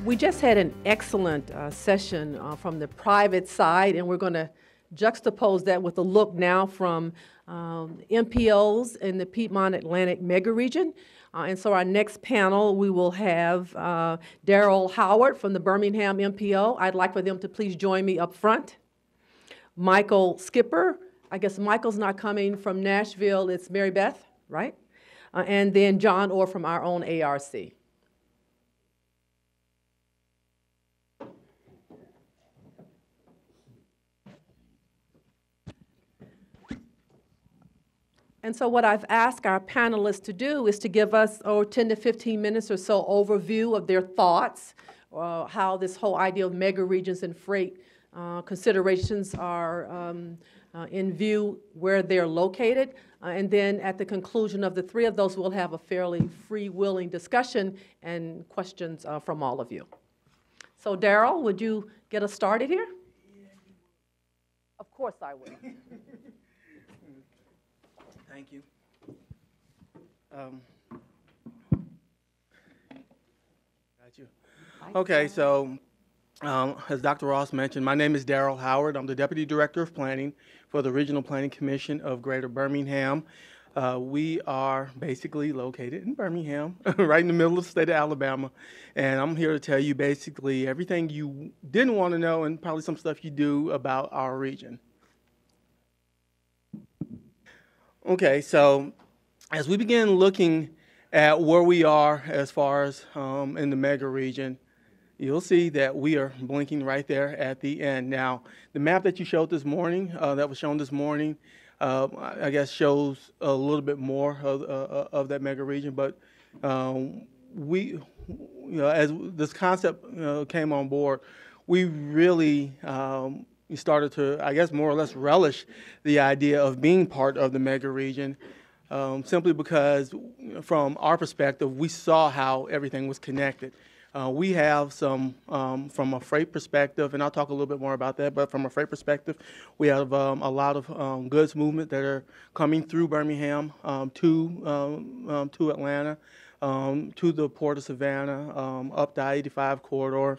We just had an excellent session from the private side, and we're going to juxtapose that with a look now from MPOs in the Piedmont Atlantic Megaregion. And so our next panel, we will have Darrel Howard from the Birmingham MPO. I'd like for them to please join me up front. Michael Skipper. I guess Michael's not coming from Nashville. It's Mary Beth, right? And then John Orr from our own ARC. And so what I've asked our panelists to do is to give us 10 to 15 minutes or so overview of their thoughts, how this whole idea of mega regions and freight considerations are in view where they're located. And then at the conclusion of the three of those, we'll have a fairly free-wheeling discussion and questions from all of you. So Darrel, would you get us started here? Of course I will. Thank you. Got you. Okay, so as Dr. Ross mentioned, my name is Darrel Howard. I'm the Deputy Director of Planning for the Regional Planning Commission of Greater Birmingham. We are basically located in Birmingham, right in the middle of the state of Alabama. And I'm here to tell you basically everything you didn't want to know and probably some stuff you do about our region. Okay, so as we begin looking at where we are as far as in the mega region, you'll see that we are blinking right there at the end. Now, the map that you showed this morning, that was shown this morning, I guess shows a little bit more of that mega region, but we, as this concept came on board, we really started to, I guess, more or less relish the idea of being part of the mega region, simply because from our perspective, we saw how everything was connected. We have some, from a freight perspective, and I'll talk a little bit more about that, but from a freight perspective, we have a lot of goods movement that are coming through Birmingham to Atlanta, to the Port of Savannah, up the I-85 corridor.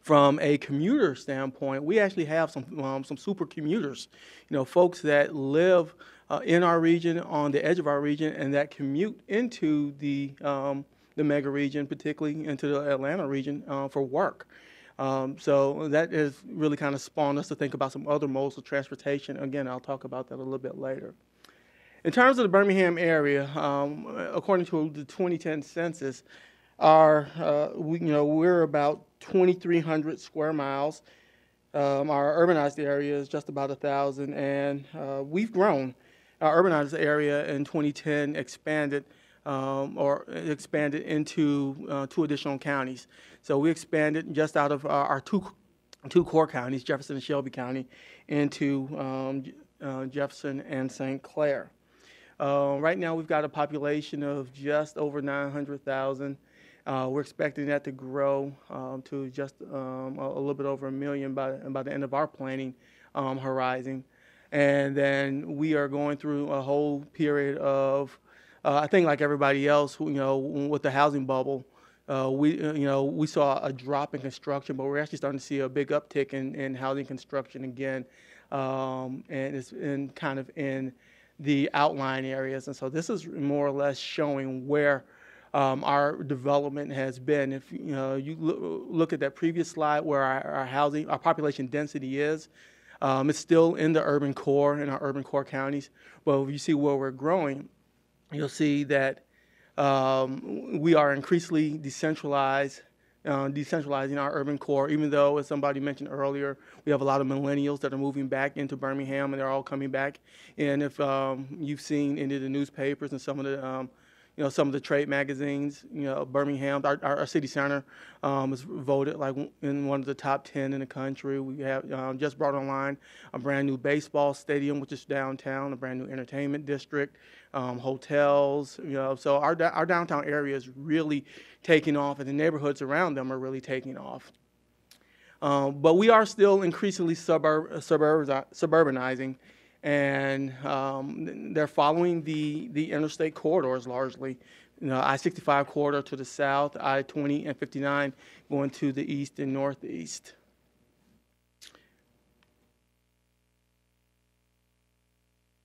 From a commuter standpoint, we actually have some super commuters, folks that live in our region, on the edge of our region, and that commute into the mega region, particularly into the Atlanta region for work. So that has really kind of spawned us to think about some other modes of transportation. Again, I'll talk about that a little bit later. In terms of the Birmingham area, according to the 2010 census, we're about 2,300 square miles. Our urbanized area is just about 1,000, and we've grown. Our urbanized area in 2010 expanded into 2 additional counties. So we expanded just out of our two core counties, Jefferson and Shelby County, into Jefferson and St. Clair. Right now we've got a population of just over 900,000. We're expecting that to grow to just a little bit over 1 million by the end of our planning horizon. And then we are going through a whole period of, I think like everybody else, with the housing bubble, we saw a drop in construction, but we're actually starting to see a big uptick in housing construction again, and it's kind of in the outlying areas. And so this is more or less showing where our development has been. If you look at that previous slide where our population density is, it's still in the urban core, in our urban core counties. But if you see where we're growing, you'll see that we are increasingly decentralizing our urban core, even though, as somebody mentioned earlier, we have a lot of millennials that are moving back into Birmingham, and they're all coming back. And if you've seen any of the newspapers and some of the trade magazines, Birmingham, our city center was voted like in one of the top 10 in the country. We have just brought online a brand new baseball stadium, which is downtown, a brand new entertainment district, hotels, so our downtown area is really taking off, and the neighborhoods around them are really taking off. But we are still increasingly suburbanizing, and they're following the interstate corridors largely. I-65 corridor to the south, I-20 and 59 going to the east and northeast.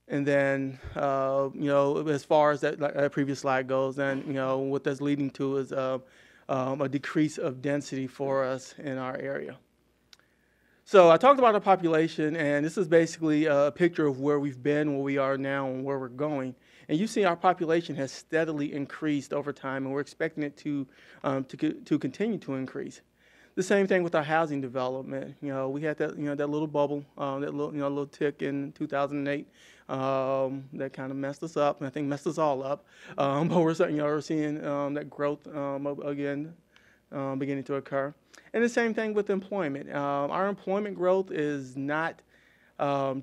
And then, as far as that previous slide goes, then, what that's leading to is a decrease of density for us in our area. So I talked about our population, and this is basically a picture of where we've been, where we are now, and where we're going. And you see our population has steadily increased over time, and we're expecting it to continue to increase. The same thing with our housing development. We had that that little bubble, that little tick in 2008 that kind of messed us up, and I think messed us all up. But we're seeing that growth again beginning to occur. And the same thing with employment. Our employment growth is not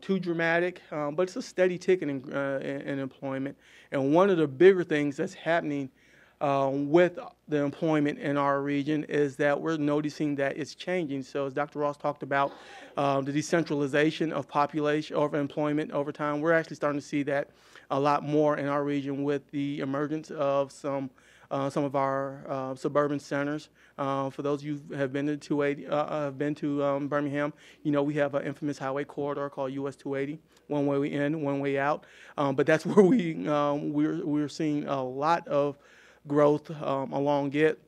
too dramatic, but it's a steady tick in employment. And one of the bigger things that's happening with the employment in our region is that we're noticing that it's changing. So as Dr. Ross talked about, the decentralization of population over employment over time, we're actually starting to see that a lot more in our region with the emergence of some of our suburban centers. For those of you who have been to 280, have been to Birmingham, we have an infamous highway corridor called US 280, one way in, one way out. But that's where we're seeing a lot of growth along it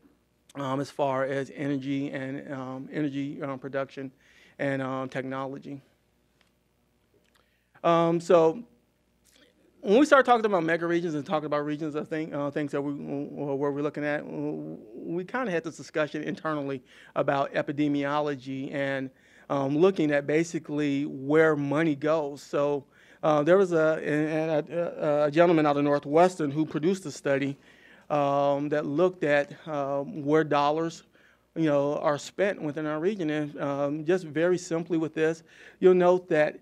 as far as energy and energy production and technology. So when we start talking about mega regions and talking about regions, I think things that where we're looking at, we kind of had this discussion internally about epidemiology and looking at basically where money goes. So there was a gentleman out of Northwestern who produced a study that looked at where dollars are spent within our region. And just very simply with this, you'll note that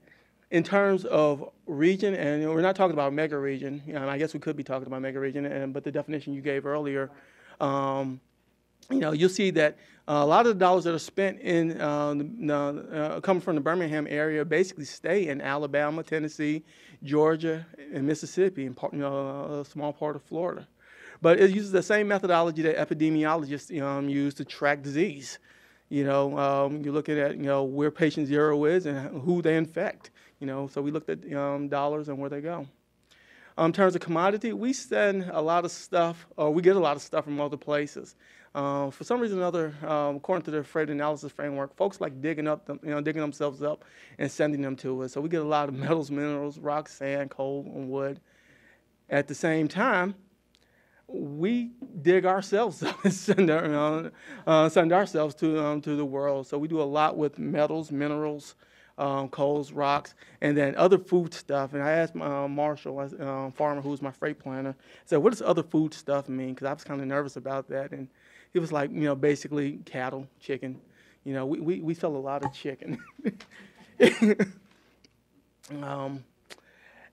in terms of region, and we're not talking about mega region, I guess we could be talking about mega region, but the definition you gave earlier, you'll see that a lot of the dollars that are spent in coming from the Birmingham area basically stay in Alabama, Tennessee, Georgia, and Mississippi, and a small part of Florida. But it uses the same methodology that epidemiologists use to track disease. You're looking at where patient zero is and who they infect. So we looked at dollars and where they go. In terms of commodity, we send a lot of stuff, or we get a lot of stuff from other places. For some reason or another, according to the freight analysis framework, folks like digging themselves up and sending them to us. So we get a lot of metals, minerals, rock, sand, coal, and wood. At the same time, we dig ourselves up and send ourselves to the world. So we do a lot with metals, minerals, coals, rocks, and then other food stuff. And I asked Marshall, a farmer who's my freight planner, I said, what does other food stuff mean? Because I was kind of nervous about that. And he was like, basically cattle, chicken. We sell a lot of chicken.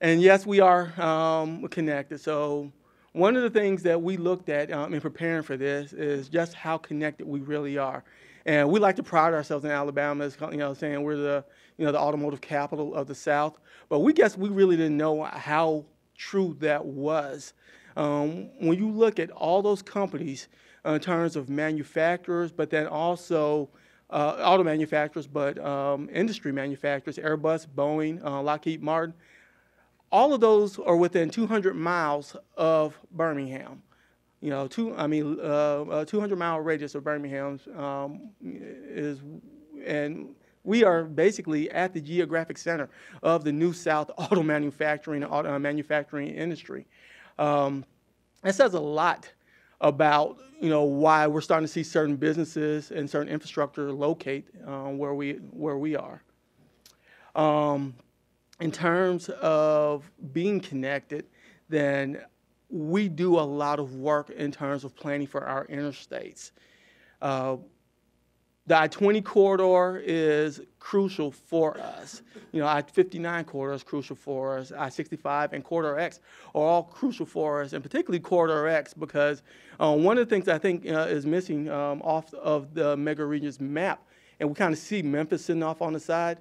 And yes, we are connected. So one of the things that we looked at in preparing for this is just how connected we really are. And we like to pride ourselves in Alabama as saying we're the the automotive capital of the South. But we really didn't know how true that was. When you look at all those companies in terms of manufacturers, but then also auto manufacturers, but industry manufacturers, Airbus, Boeing, Lockheed Martin, all of those are within 200 miles of Birmingham. 200-mile radius of Birmingham and we are basically at the geographic center of the New South auto manufacturing industry. That says a lot about why we're starting to see certain businesses and certain infrastructure locate where we are. In terms of being connected, then we do a lot of work in terms of planning for our interstates. The I-20 corridor is crucial for us. I-59 corridor is crucial for us. I-65 and Corridor X are all crucial for us, and particularly Corridor X because one of the things I think is missing off of the mega regions map, and we kind of see Memphis sitting off on the side,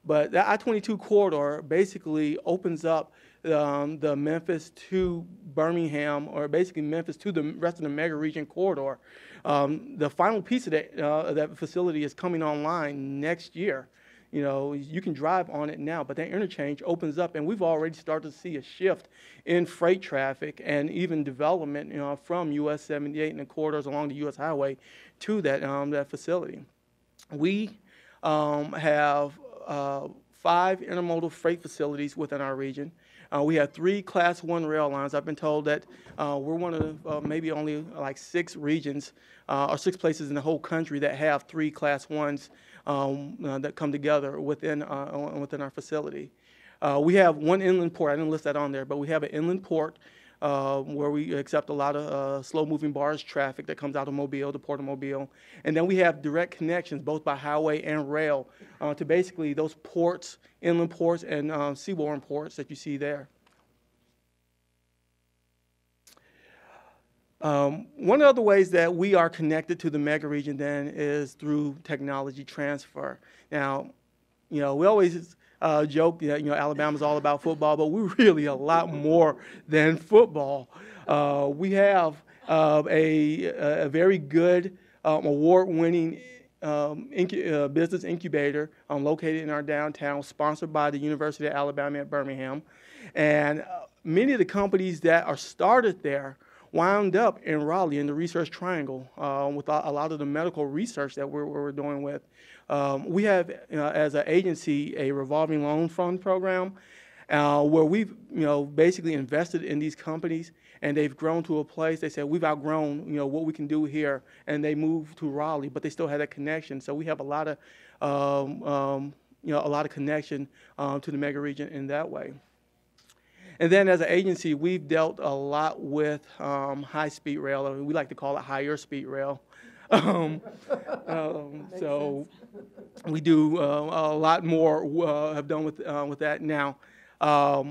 but the I-22 corridor basically opens up the Memphis to Birmingham, or basically Memphis to the rest of the mega region corridor. The final piece of that facility is coming online next year. You know, you can drive on it now, but that interchange opens up, and we've already started to see a shift in freight traffic and even development, you know, from US 78 and the corridors along the US highway to that facility. We have 5 intermodal freight facilities within our region. We have 3 Class 1 rail lines. I've been told that we're one of maybe only like 6 regions or 6 places in the whole country that have 3 Class 1s that come together within our facility. We have 1 inland port. I didn't list that on there, but we have an inland port where we accept a lot of slow-moving barge traffic that comes out of Mobile, the Port of Mobile. And then we have direct connections, both by highway and rail, to basically those ports, inland ports and seaborne ports that you see there. One of the other ways that we are connected to the mega region then is through technology transfer. Now, you know, we always joke that, you know, Alabama's all about football, but we're really a lot more than football. We have a very good award-winning business incubator located in our downtown, sponsored by the University of Alabama at Birmingham. And many of the companies that are started there wound up in Raleigh in the Research Triangle with a lot of the medical research that we're doing with. We have, as an agency, a revolving loan fund program where we've, you know, basically invested in these companies, and they've grown to a place. They said, we've outgrown, you know, what we can do here, and they moved to Raleigh, but they still had that connection. So we have a lot of, you know, a lot of connection to the mega region in that way. And then as an agency, we've dealt a lot with high-speed rail, or we like to call it higher speed rail. So we do a lot more have done with that now. As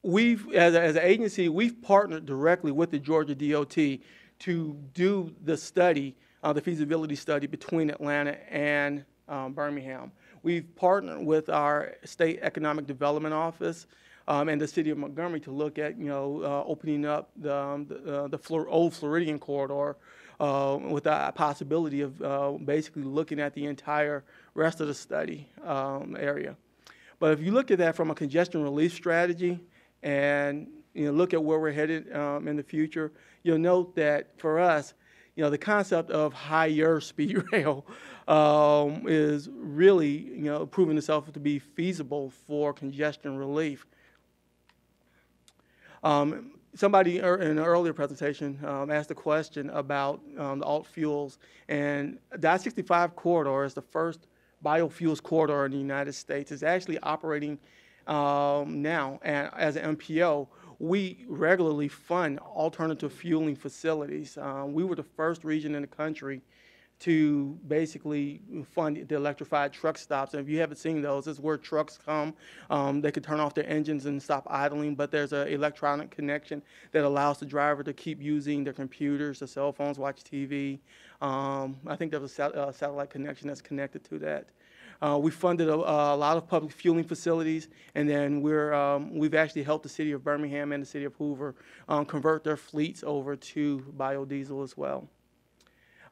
an agency, we've partnered directly with the Georgia DOT to do the study, the feasibility study between Atlanta and Birmingham. We've partnered with our state economic development office and the city of Montgomery to look at, you know, opening up the old Floridian corridor with the possibility of basically looking at the entire rest of the study area. But if you look at that from a congestion relief strategy and, you know, look at where we're headed in the future, you'll note that for us, you know, the concept of higher speed rail is really, you know, proving itself to be feasible for congestion relief. Somebody in an earlier presentation asked a question about the alt fuels, and the I-65 corridor is the first biofuels corridor in the United States. It's actually operating now, and as an MPO, we regularly fund alternative fueling facilities. We were the first region in the country to basically fund the electrified truck stops. And if you haven't seen those, it's where trucks come. They can turn off their engines and stop idling, but there's an electronic connection that allows the driver to keep using their computers, their cell phones, watch TV. I think there's a satellite connection that's connected to that. We funded a lot of public fueling facilities, and then we've actually helped the city of Birmingham and the city of Hoover convert their fleets over to biodiesel as well.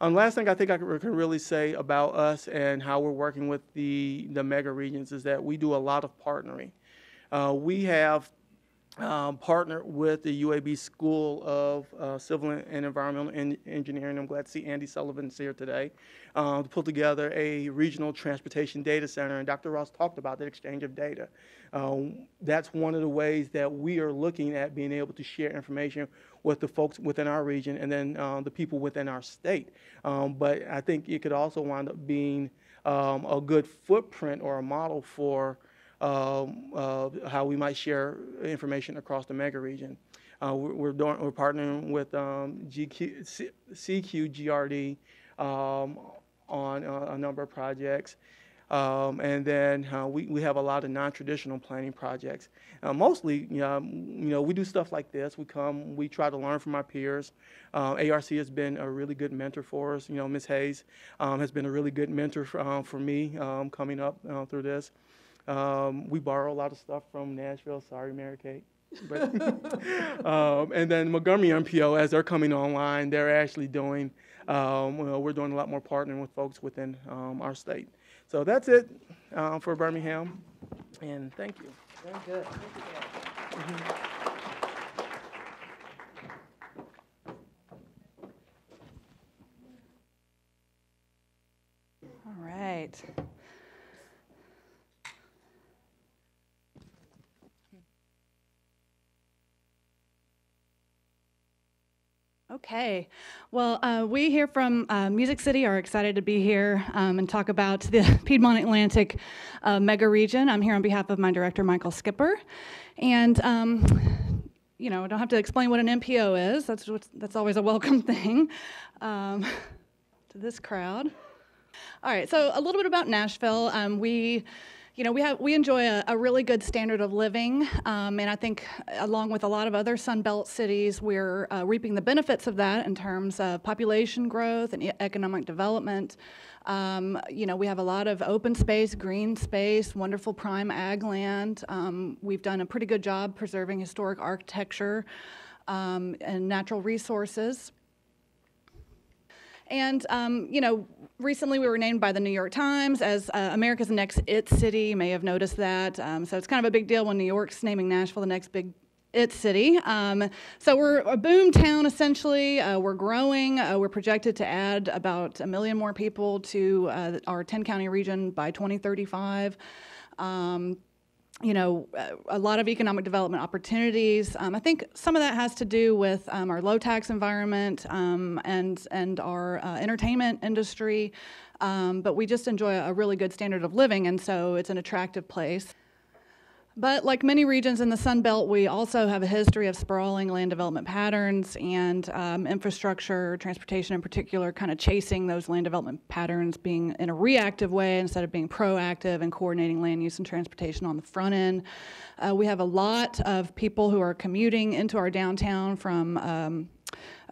Last thing I think I can really say about us and how we're working with the mega regions is that we do a lot of partnering. We have partnered with the UAB School of Civil and Environmental Engineering. I'm glad to see Andy Sullivan's here today to pull together a regional transportation data center. And Dr. Ross talked about the exchange of data. That's one of the ways that we are looking at being able to share information with the folks within our region and then the people within our state. But I think it could also wind up being a good footprint or a model for how we might share information across the mega region. We're partnering with CQGRD on a number of projects. And then we have a lot of non-traditional planning projects. Mostly, you know, we do stuff like this. We try to learn from our peers. ARC has been a really good mentor for us. You know, Ms. Hayes has been a really good mentor for me coming up through this. We borrow a lot of stuff from Nashville. Sorry, Mary Kate. But and then Montgomery MPO, as they're coming online, they're actually doing, we're doing a lot more partnering with folks within our state. So that's it for Birmingham, and thank you. Very good. Thank you, Darrel. All right. Okay, well, we here from Music City are excited to be here and talk about the Piedmont Atlantic Megaregion. I'm here on behalf of my director, Michael Skipper, and you know, I don't have to explain what an MPO is. That's always a welcome thing to this crowd. All right, so a little bit about Nashville. We enjoy a really good standard of living, and I think along with a lot of other Sun Belt cities, we're reaping the benefits of that in terms of population growth and economic development. We have a lot of open space, green space, wonderful prime ag land. We've done a pretty good job preserving historic architecture and natural resources. And, recently we were named by the New York Times as America's next IT city. You may have noticed that. So it's kind of a big deal when New York's naming Nashville the next big IT city. So we're a boom town, essentially. We're growing. We're projected to add about 1 million more people to our 10-county region by 2035. A lot of economic development opportunities. I think some of that has to do with our low tax environment and our entertainment industry, but we just enjoy a really good standard of living, and so it's an attractive place. But like many regions in the Sun Belt, we also have a history of sprawling land development patterns and infrastructure, transportation in particular, kind of chasing those land development patterns, being in a reactive way instead of being proactive and coordinating land use and transportation on the front end. We have a lot of people who are commuting into our downtown from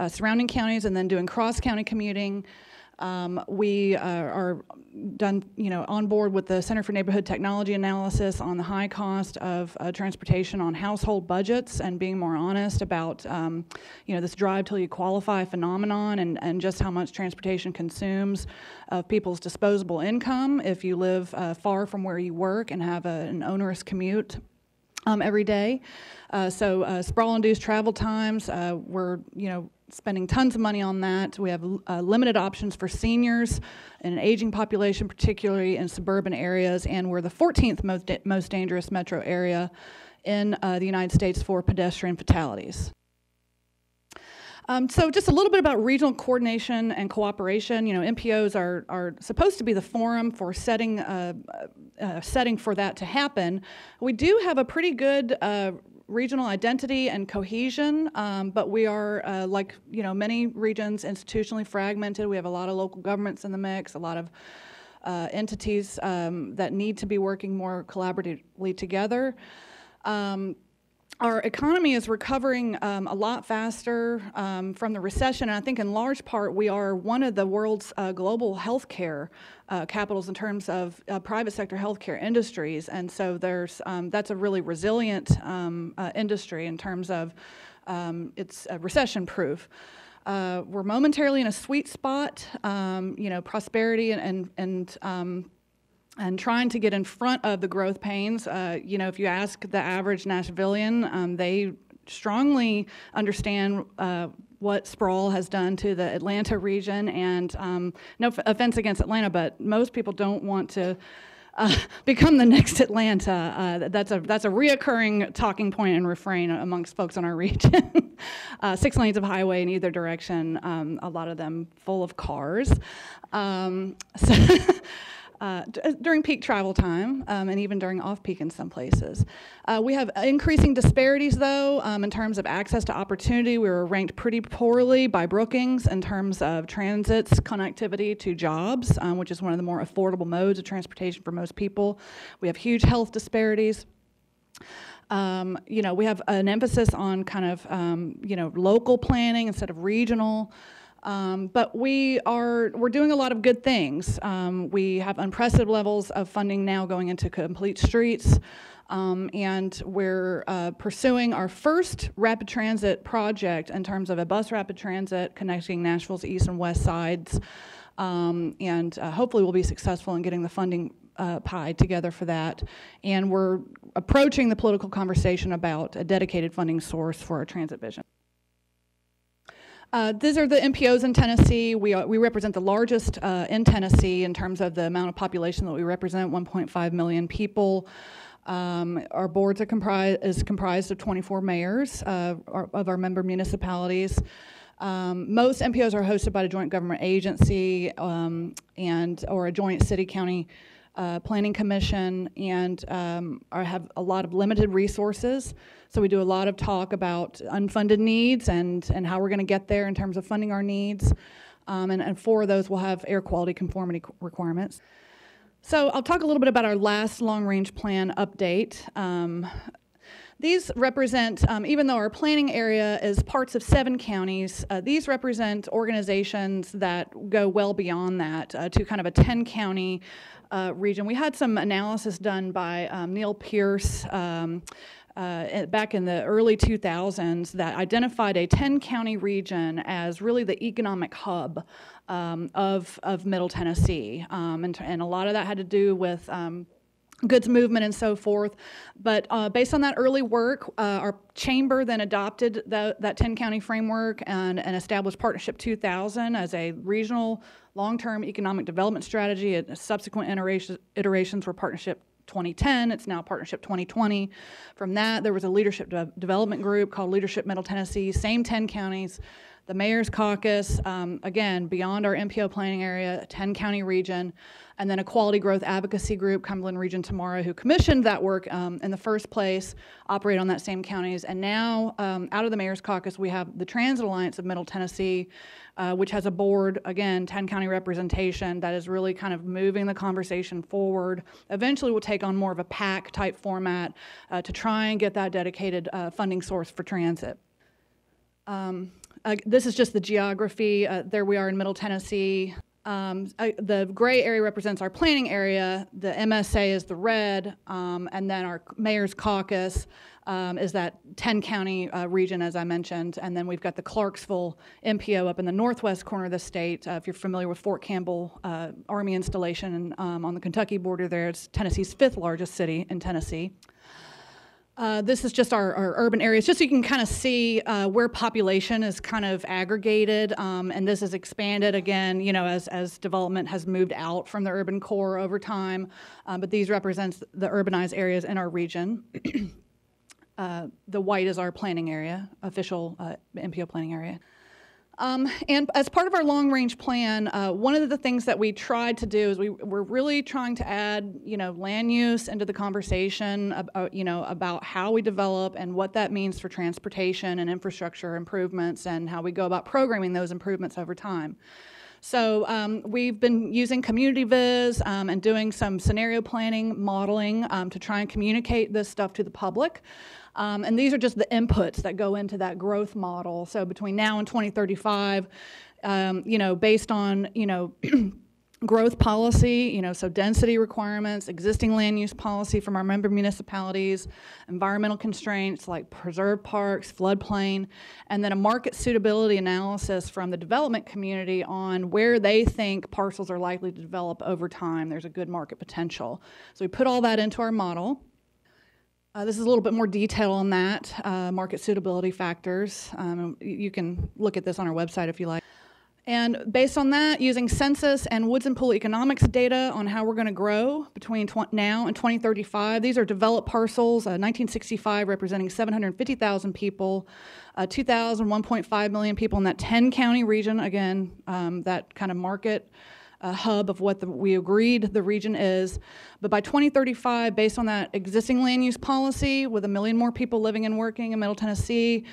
surrounding counties and then doing cross-county commuting. We are done, on board with the Center for Neighborhood Technology Analysis on the high cost of transportation on household budgets and being more honest about, this drive till you qualify phenomenon and just how much transportation consumes of people's disposable income if you live far from where you work and have an onerous commute every day. So sprawl-induced travel times, we're, spending tons of money on that. We have limited options for seniors and an aging population, particularly in suburban areas, and we're the 14th most dangerous metro area in the United States for pedestrian fatalities. So just a little bit about regional coordination and cooperation. MPOs are supposed to be the forum for setting for that to happen. We do have a pretty good regional identity and cohesion, but we are, like many regions, institutionally fragmented. We have a lot of local governments in the mix, a lot of entities that need to be working more collaboratively together. Our economy is recovering a lot faster from the recession, and I think in large part we are one of the world's global healthcare capitals in terms of private sector healthcare industries, and so that's a really resilient industry in terms of it's recession-proof. We're momentarily in a sweet spot, prosperity and trying to get in front of the growth pains. If you ask the average Nashvilleian, they strongly understand what sprawl has done to the Atlanta region, and no offense against Atlanta, but most people don't want to become the next Atlanta. That's a reoccurring talking point and refrain amongst folks in our region. 6 lanes of highway in either direction, a lot of them full of cars. During peak travel time, and even during off-peak in some places. We have increasing disparities, though, in terms of access to opportunity. We were ranked pretty poorly by Brookings in terms of transit's connectivity to jobs, which is one of the more affordable modes of transportation for most people. We have huge health disparities. We have an emphasis on kind of, local planning instead of regional. But we're doing a lot of good things. We have unprecedented levels of funding now going into complete streets, and we're pursuing our first rapid transit project in terms of a bus rapid transit connecting Nashville's east and west sides, and hopefully we'll be successful in getting the funding pie together for that. And we're approaching the political conversation about a dedicated funding source for our transit vision. These are the MPOs in Tennessee. We represent the largest in Tennessee in terms of the amount of population that we represent, 1.5 million people. Our boards is comprised of 24 mayors of our member municipalities. Most MPOs are hosted by a joint government agency or a joint city-county planning commission, and have a lot of limited resources. So we do a lot of talk about unfunded needs and how we're going to get there in terms of funding our needs. And for those, we'll have air quality conformity requirements. So I'll talk a little bit about our last long-range plan update. These represent, even though our planning area is parts of 7 counties, these represent organizations that go well beyond that to kind of a 10-county region. We had some analysis done by Neil Pierce back in the early 2000s that identified a 10-county region as really the economic hub of Middle Tennessee. And a lot of that had to do with goods movement and so forth. But based on that early work, our chamber then adopted that 10-county framework and established Partnership 2000 as a regional long-term economic development strategy. Subsequent iterations were Partnership 2010. It's now Partnership 2020. From that, there was a leadership development group called Leadership Middle Tennessee, same 10 counties. The Mayor's Caucus, again, beyond our MPO planning area, a 10-county region, and then a quality growth advocacy group, Cumberland Region Tomorrow, who commissioned that work in the first place, operate on that same counties. And now, out of the Mayor's Caucus, we have the Transit Alliance of Middle Tennessee, which has a board, again, 10-county representation that is really kind of moving the conversation forward. Eventually, we'll take on more of a PAC-type format to try and get that dedicated funding source for transit. This is just the geography. There we are in Middle Tennessee. The gray area represents our planning area. The MSA is the red, and then our Mayor's Caucus is that 10-county region, as I mentioned. And then we've got the Clarksville MPO up in the northwest corner of the state. If you're familiar with Fort Campbell Army installation on the Kentucky border there, it's Tennessee's 5th largest city in Tennessee. This is just our urban areas, just so you can kind of see where population is kind of aggregated, and this is expanded again, you know, as development has moved out from the urban core over time. But these represents the urbanized areas in our region. The white is our planning area, official MPO planning area. And as part of our long-range plan, one of the things that we tried to do is we're really trying to add, you know, land use into the conversation, you know, about how we develop and what that means for transportation and infrastructure improvements and how we go about programming those improvements over time. So we've been using Community Viz and doing some scenario planning, modeling to try and communicate this stuff to the public. And these are just the inputs that go into that growth model. So between now and 2035, you know, based on, you know, growth policy, you know, so density requirements, existing land use policy from our member municipalities, environmental constraints like preserved parks, floodplain, and then a market suitability analysis from the development community on where they think parcels are likely to develop over time. There's a good market potential. So we put all that into our model. This is a little bit more detail on that, market suitability factors. You can look at this on our website if you like. And based on that, using Census and Woods and Pool economics data on how we're going to grow between now and 2035, these are developed parcels, 1965 representing 750,000 people, 2000, 1.5 million people in that 10-county region, again, that kind of market hub of what we agreed the region is. But by 2035, based on that existing land use policy, with 1 million more people living and working in Middle Tennessee,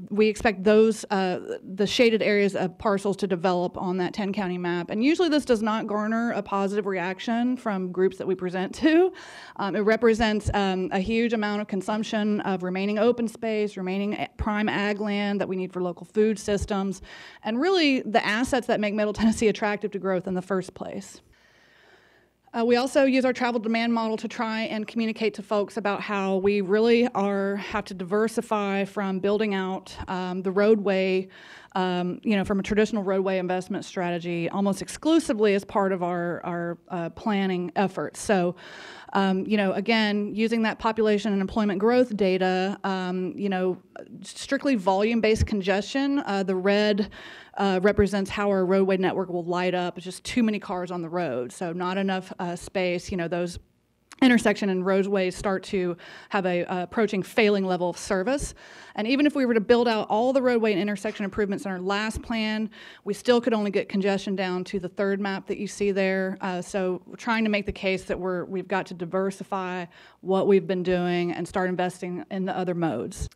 we expect those, the shaded areas of parcels to develop on that 10-county map. And usually this does not garner a positive reaction from groups that we present to. It represents a huge amount of consumption of remaining open space, remaining prime ag land that we need for local food systems, and really the assets that make Middle Tennessee attractive to growth in the first place. We also use our travel demand model to try and communicate to folks about how we really have to diversify from building out the roadway, from a traditional roadway investment strategy almost exclusively as part of our planning efforts. So, again, using that population and employment growth data, strictly volume-based congestion, the red represents how our roadway network will light up. It's just too many cars on the road, so not enough space. Those intersection and roadways start to have a approaching failing level of service. And even if we were to build out all the roadway and intersection improvements in our last plan, we still could only get congestion down to the third map that you see there. So we're trying to make the case that we've got to diversify what we've been doing and start investing in the other modes.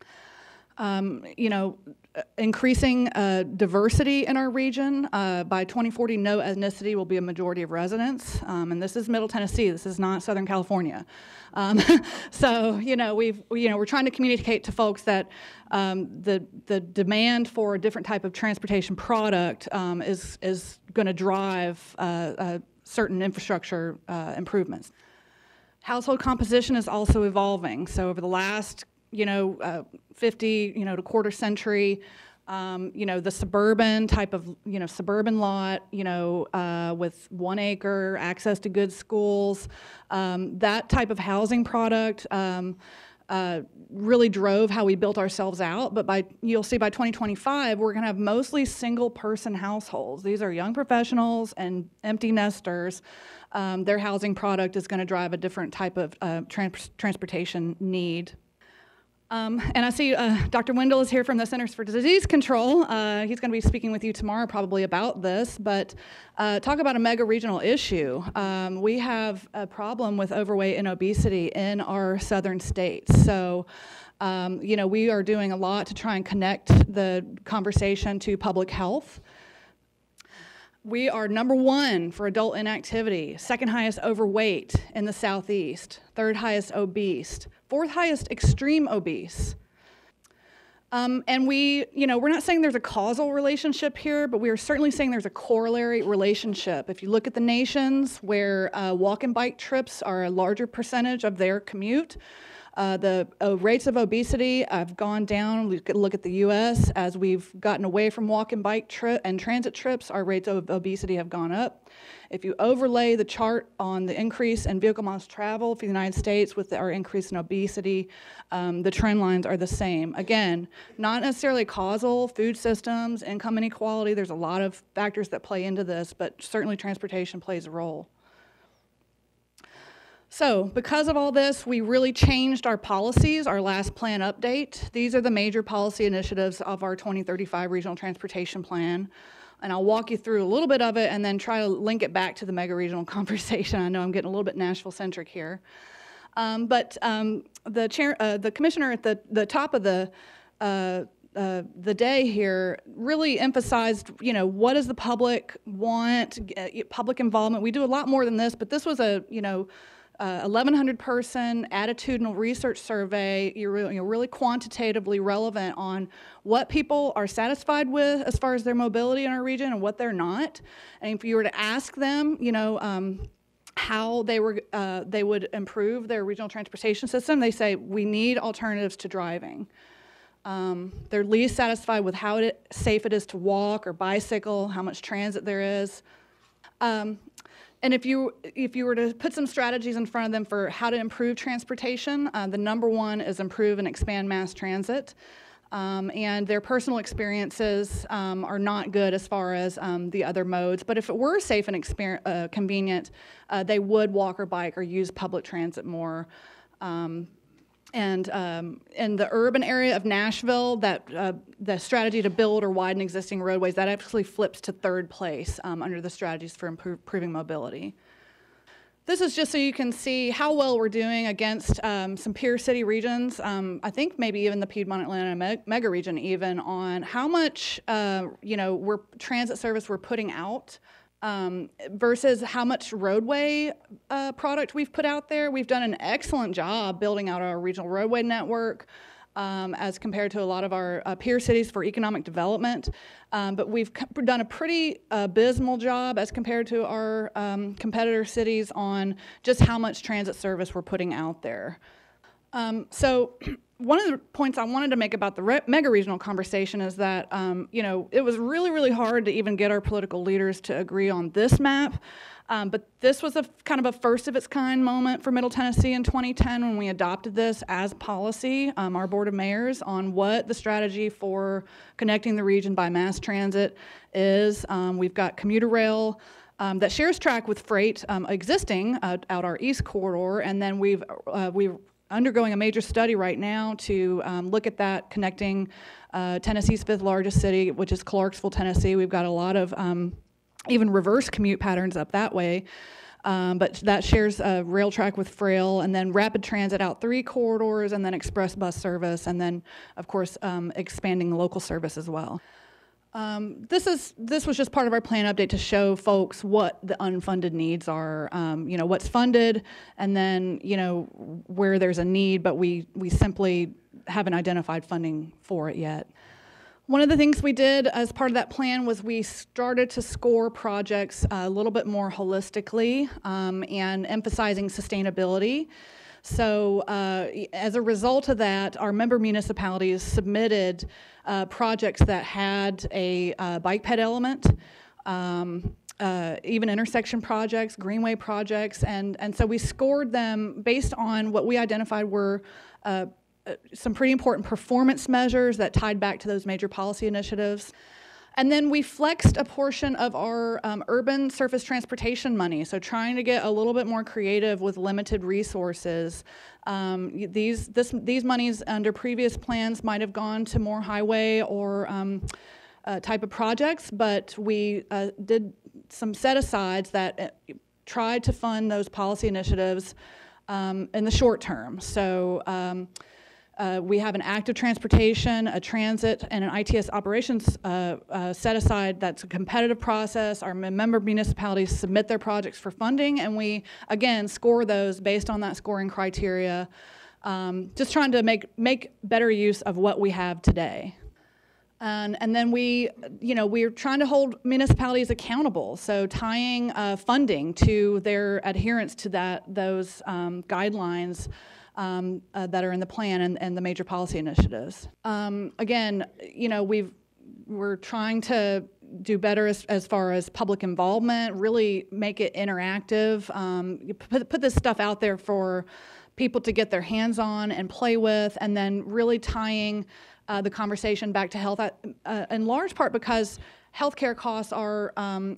Increasing diversity in our region. By 2040, no ethnicity will be a majority of residents, and this is Middle Tennessee. This is not Southern California. So we're trying to communicate to folks that the demand for a different type of transportation product is going to drive certain infrastructure improvements. Household composition is also evolving. So over the last 50, to quarter century, the suburban type of, suburban lot, with 1 acre, access to good schools, that type of housing product really drove how we built ourselves out. But you'll see by 2025, we're going to have mostly single-person households. These are young professionals and empty nesters. Their housing product is going to drive a different type of transportation need. And I see Dr. Wendell is here from the Centers for Disease Control. He's going to be speaking with you tomorrow probably about this, but talk about a mega-regional issue. We have a problem with overweight and obesity in our southern states. So, we are doing a lot to try and connect the conversation to public health. We are #1 for adult inactivity, second highest overweight in the Southeast, third highest obese, fourth highest extreme obese. And we're not saying there's a causal relationship here, but we are certainly saying there's a corollary relationship. If you look at the nations where walk and bike trips are a larger percentage of their commute, the rates of obesity have gone down. We could look at the U.S. as we've gotten away from walk and bike and transit trips, our rates of obesity have gone up. If you overlay the chart on the increase in vehicle miles traveled for the United States with our increase in obesity, the trend lines are the same. Again, not necessarily causal, food systems, income inequality, there's a lot of factors that play into this, but certainly transportation plays a role. So, because of all this, we really changed our policies, our last plan update. These are the major policy initiatives of our 2035 Regional Transportation Plan. And I'll walk you through a little bit of it and then try to link it back to the mega-regional conversation. I know I'm getting a little bit Nashville-centric here. But the commissioner at the top of the day here really emphasized, what does the public want, public involvement. We do a lot more than this, but this was a, 1,100-person attitudinal research survey. You're really quantitatively relevant on what people are satisfied with as far as their mobility in our region and what they're not. And if you were to ask them, how they would improve their regional transportation system, they say we need alternatives to driving. They're least satisfied with how safe it is to walk or bicycle, how much transit there is. And if you were to put some strategies in front of them for how to improve transportation, the #1 is improve and expand mass transit. And their personal experiences are not good as far as the other modes. But if it were safe and convenient, they would walk or bike or use public transit more. in the urban area of Nashville, the strategy to build or widen existing roadways, that actually flips to third place under the strategies for improving mobility. This is just so you can see how well we're doing against some peer city regions. I think maybe even the Piedmont Atlantic Megaregion even on how much transit service we're putting out versus how much roadway product we've put out there. We've done an excellent job building out our regional roadway network as compared to a lot of our peer cities for economic development. But we've done a pretty abysmal job as compared to our competitor cities on just how much transit service we're putting out there. So one of the points I wanted to make about the mega-regional conversation is that, it was really, really hard to even get our political leaders to agree on this map. But this was a kind of a first of its kind moment for Middle Tennessee in 2010 when we adopted this as policy, our Board of Mayors, on what the strategy for connecting the region by mass transit is. We've got commuter rail that shares track with freight existing out our east corridor, and then we're undergoing a major study right now to look at that connecting Tennessee's fifth largest city, which is Clarksville, Tennessee. We've got a lot of even reverse commute patterns up that way, but that shares rail track with frail, and then rapid transit out 3 corridors, and then express bus service, and then, of course, expanding the local service as well. This was just part of our plan update to show folks what the unfunded needs are, what's funded, and then, where there's a need, but we simply haven't identified funding for it yet. One of the things we did as part of that plan was we started to score projects a little bit more holistically and emphasizing sustainability. So as a result of that, our member municipalities submitted projects that had a bike ped element, even intersection projects, greenway projects, and so we scored them based on what we identified were some pretty important performance measures that tied back to those major policy initiatives. And then we flexed a portion of our urban surface transportation money, so trying to get a little bit more creative with limited resources. These monies under previous plans might have gone to more highway or type of projects, but we did some set-asides that tried to fund those policy initiatives in the short term. So we have an active transportation, a transit, and an ITS operations set aside. That's a competitive process. Our member municipalities submit their projects for funding, and we, again, score those based on that scoring criteria, just trying to make better use of what we have today. And then we're trying to hold municipalities accountable, so tying funding to their adherence to those guidelines that are in the plan and the major policy initiatives. Again, we're trying to do better as far as public involvement, really make it interactive, put this stuff out there for people to get their hands on and play with, and then really tying the conversation back to health, in large part because healthcare costs are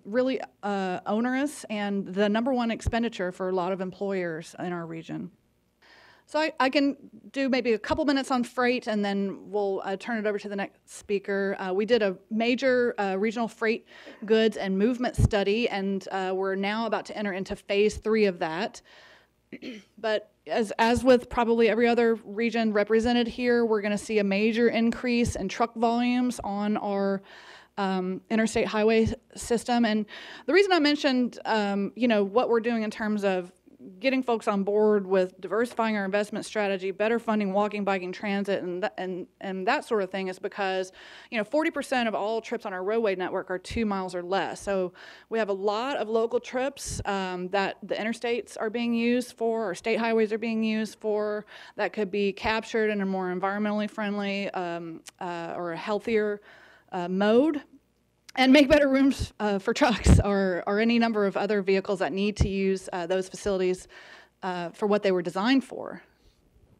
really onerous and the #1 expenditure for a lot of employers in our region. So I can do maybe a couple minutes on freight, and then we'll turn it over to the next speaker. We did a major regional freight goods and movement study, and we're now about to enter into phase 3 of that. But as with probably every other region represented here, we're going to see a major increase in truck volumes on our interstate highway system. And the reason I mentioned, what we're doing in terms of getting folks on board with diversifying our investment strategy, better funding walking, biking, transit, and that sort of thing is because 40% of all trips on our roadway network are 2 miles or less. So we have a lot of local trips that the interstates are being used for, or state highways are being used for, that could be captured in a more environmentally friendly or a healthier mode. And make better rooms for trucks or any number of other vehicles that need to use those facilities for what they were designed for.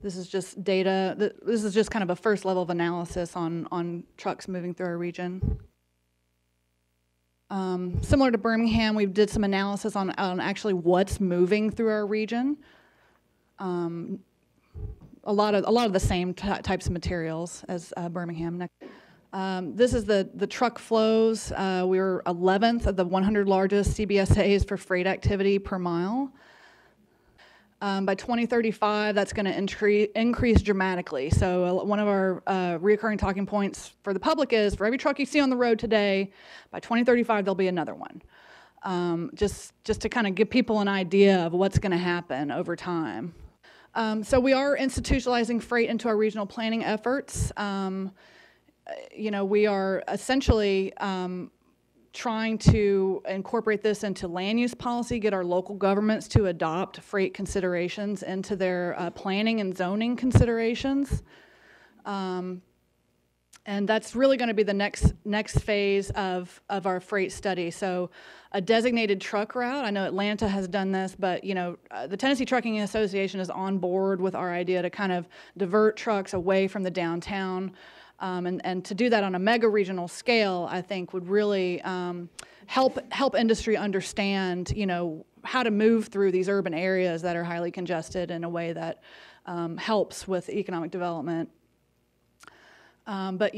This is just data. This is just kind of a first level of analysis on trucks moving through our region. Similar to Birmingham, we did some analysis on actually what's moving through our region. A a lot of the same types of materials as Birmingham. This is the truck flows. We were 11th of the 100 largest CBSAs for freight activity per mile. By 2035, that's going to increase dramatically. So one of our reoccurring talking points for the public is, for every truck you see on the road today, by 2035, there'll be another one. Just to kind of give people an idea of what's going to happen over time. So we are institutionalizing freight into our regional planning efforts. We are essentially trying to incorporate this into land use policy, get our local governments to adopt freight considerations into their planning and zoning considerations. And that's really going to be the next phase of our freight study. So a designated truck route, I know Atlanta has done this, but the Tennessee Trucking Association is on board with our idea to kind of divert trucks away from the downtown. And to do that on a mega regional scale, I think would really help industry understand, how to move through these urban areas that are highly congested in a way that helps with economic development. But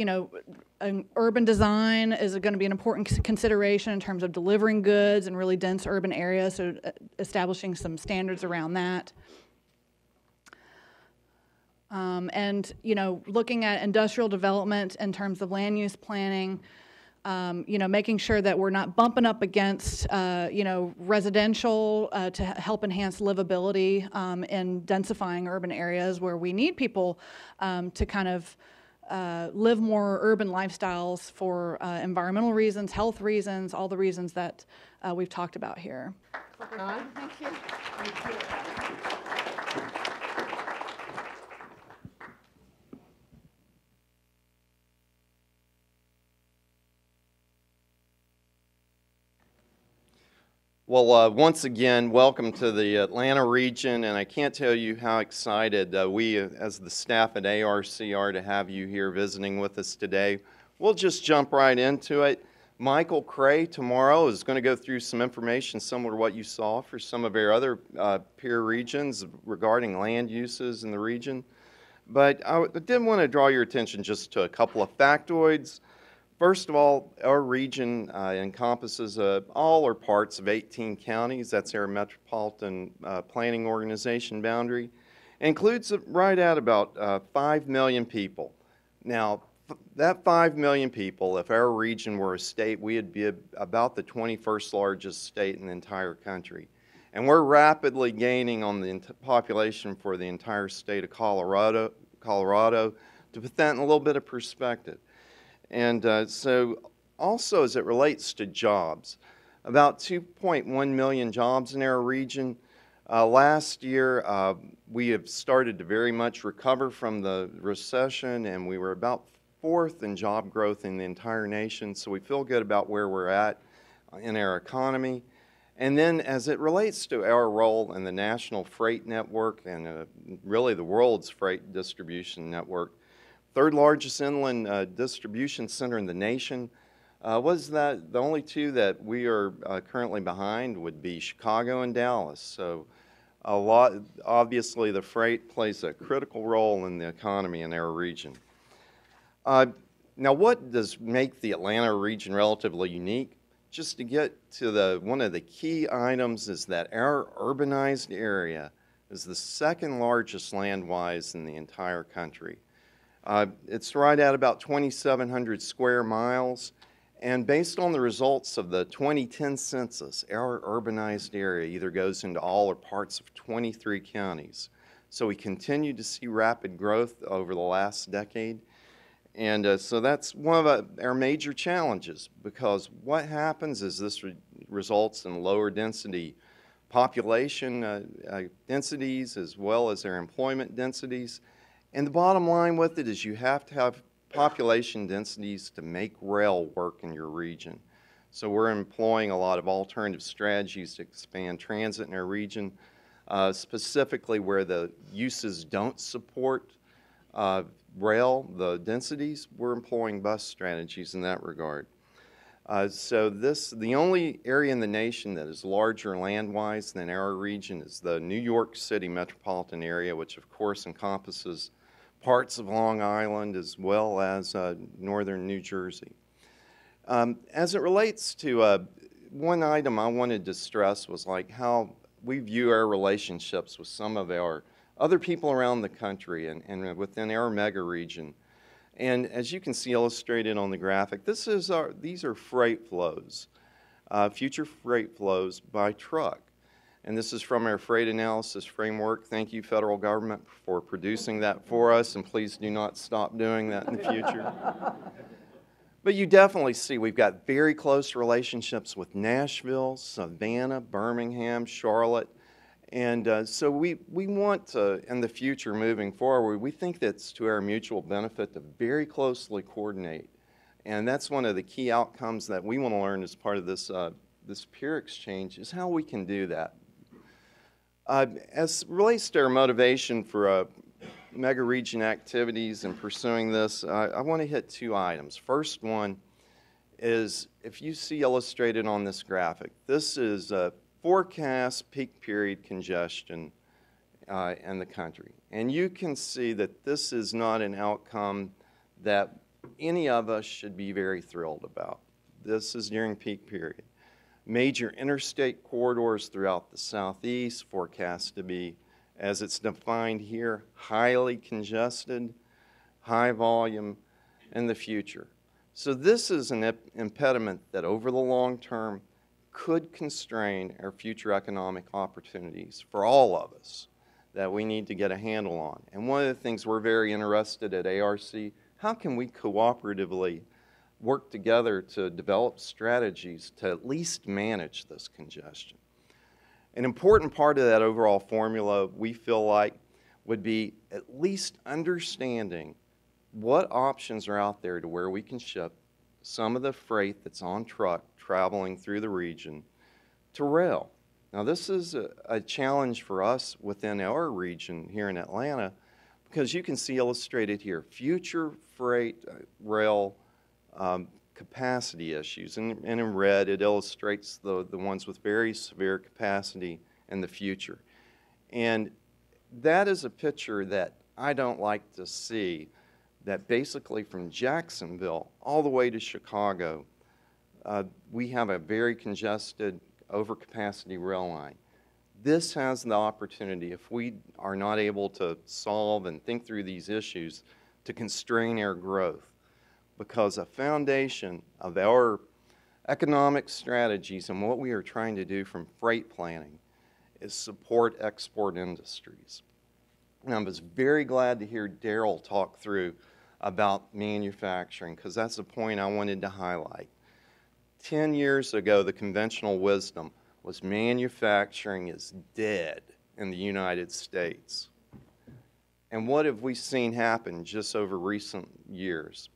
urban design is going to be an important consideration in terms of delivering goods in really dense urban areas, so establishing some standards around that. And looking at industrial development in terms of land use planning, making sure that we're not bumping up against, residential to help enhance livability in densifying urban areas where we need people to kind of live more urban lifestyles for environmental reasons, health reasons, all the reasons that we've talked about here. Thank you. Thank you. Well, once again, welcome to the Atlanta region, and I can't tell you how excited we, as the staff at ARC, are to have you here visiting with us today. We'll just jump right into it. Michael Cray tomorrow is going to go through some information similar to what you saw for some of our other peer regions regarding land uses in the region. But I did want to draw your attention just to a couple of factoids. First of all, our region encompasses all or parts of 18 counties. That's our Metropolitan Planning Organization boundary. It includes right at about 5 million people. Now, that 5 million people, if our region were a state, we'd be about the 21st largest state in the entire country. And we're rapidly gaining on the population for the entire state of Colorado. To put that in a little bit of perspective. And so also as it relates to jobs, about 2.1 million jobs in our region. Last year, we have started to very much recover from the recession, and we were about 4th in job growth in the entire nation. So we feel good about where we're at in our economy. And then as it relates to our role in the national freight network and really the world's freight distribution network, 3rd largest inland distribution center in the nation. Was that the only two that we are currently behind would be Chicago and Dallas. So obviously the freight plays a critical role in the economy in our region. Now what does make the Atlanta region relatively unique? Just to get to one of the key items is that our urbanized area is the 2nd largest land-wise in the entire country. It's right at about 2,700 square miles, and based on the results of the 2010 census, our urbanized area either goes into all or parts of 23 counties. So we continue to see rapid growth over the last decade, and so that's one of our major challenges, because what happens is this results in lower density population densities as well as our employment densities. And the bottom line with it is you have to have population densities to make rail work in your region. So we're employing a lot of alternative strategies to expand transit in our region, specifically where the uses don't support rail, the densities. We're employing bus strategies in that regard. The only area in the nation that is larger land-wise than our region is the New York City Metropolitan Area, which of course encompasses parts of Long Island as well as northern New Jersey. As it relates to one item I wanted to stress was like how we view our relationships with some of our other people around the country and within our mega region. And as you can see illustrated on the graphic, these are freight flows, future freight flows by truck. And this is from our freight analysis framework. Thank you, federal government, for producing that for us, and please do not stop doing that in the future. But you definitely see we've got very close relationships with Nashville, Savannah, Birmingham, Charlotte. And so we want to, in the future moving forward, we think that's to our mutual benefit to very closely coordinate. And that's one of the key outcomes that we want to learn as part of this, this peer exchange is how we can do that. As relates to our motivation for mega region activities and pursuing this, I want to hit two items. First one is, if you see illustrated on this graphic, this is forecast peak period congestion in the country. And you can see that this is not an outcome that any of us should be very thrilled about. This is during peak period. Major interstate corridors throughout the southeast forecast to be, as it's defined here, highly congested, high volume in the future. So this is an impediment that over the long term could constrain our future economic opportunities for all of us that we need to get a handle on. And one of the things we're very interested at ARC, how can we cooperatively work together to develop strategies to at least manage this congestion? An important part of that overall formula, we feel like, would be at least understanding what options are out there to where we can ship some of the freight that's on truck traveling through the region to rail. Now this is a challenge for us within our region here in Atlanta, because you can see illustrated here future freight rail capacity issues, and in red it illustrates the ones with very severe capacity in the future. And that is a picture that I don't like to see, that basically from Jacksonville all the way to Chicago, we have a very congested overcapacity rail line. This has the opportunity, if we are not able to solve and think through these issues, to constrain our growth. Because a foundation of our economic strategies and what we are trying to do from freight planning is support export industries. And I was very glad to hear Darrel talk through about manufacturing, because that's a point I wanted to highlight. 10 years ago, the conventional wisdom was manufacturing is dead in the United States. And what have we seen happen just over recent years?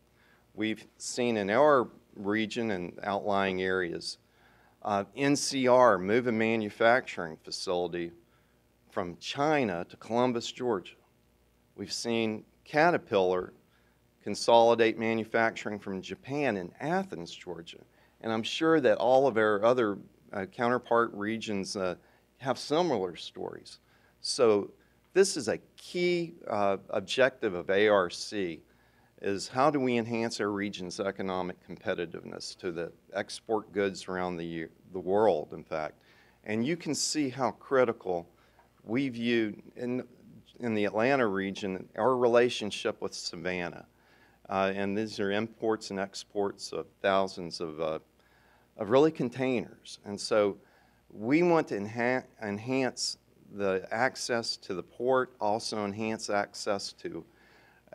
We've seen in our region and outlying areas, NCR move a manufacturing facility from China to Columbus, Georgia. We've seen Caterpillar consolidate manufacturing from Japan in Athens, Georgia. And I'm sure that all of our other counterpart regions have similar stories. So this is a key objective of ARC, is how do we enhance our region's economic competitiveness to the export goods around the world, in fact. And you can see how critical we view in the Atlanta region our relationship with Savannah. And these are imports and exports of thousands of really containers. And so we want to enhance the access to the port, also enhance access to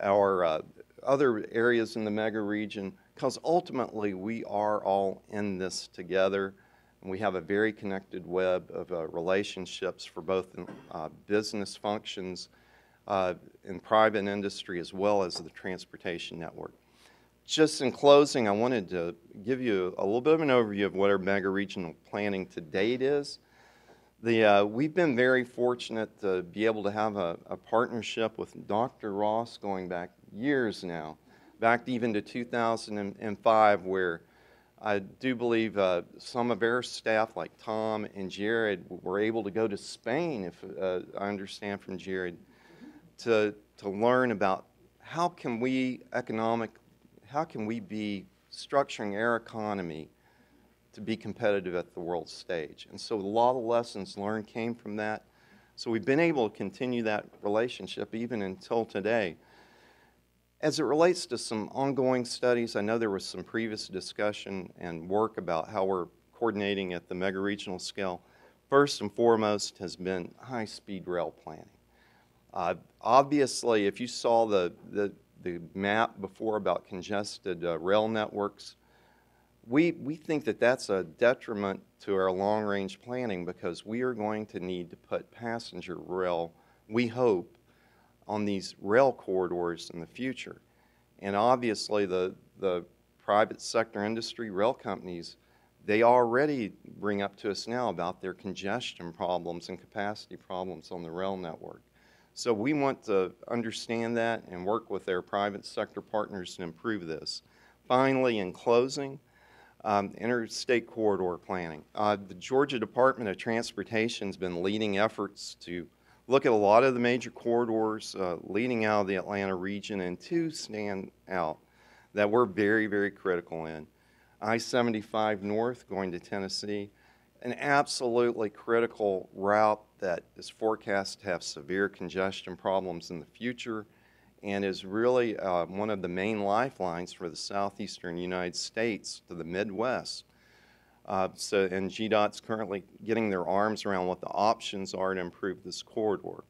our other areas in the mega region, because ultimately we are all in this together. And we have a very connected web of relationships for both business functions in private industry as well as the transportation network. Just in closing, I wanted to give you a little bit of an overview of what our mega regional planning to date is. We've been very fortunate to be able to have a partnership with Dr. Ross going back years now, back even to 2005, where I do believe some of our staff, like Tom and Jared, were able to go to Spain, if I understand from Jared, to learn about how can we be structuring our economy to be competitive at the world stage. And so a lot of lessons learned came from that. So we've been able to continue that relationship even until today. As it relates to some ongoing studies, I know there was some previous discussion and work about how we're coordinating at the mega-regional scale. First and foremost has been high-speed rail planning. Obviously, if you saw the map before about congested rail networks, we think that that's a detriment to our long-range planning because we are going to need to put passenger rail, we hope, on these rail corridors in the future. And obviously the private sector industry, rail companies, they already bring up to us now about their congestion problems and capacity problems on the rail network. So we want to understand that and work with their private sector partners to improve this. Finally, in closing, interstate corridor planning. The Georgia Department of Transportation has been leading efforts to look at a lot of the major corridors leading out of the Atlanta region, and two stand out that we're very, very critical in. I-75 North going to Tennessee, an absolutely critical route that is forecast to have severe congestion problems in the future and is really one of the main lifelines for the southeastern United States to the Midwest. And GDOT's currently getting their arms around what the options are to improve this corridor.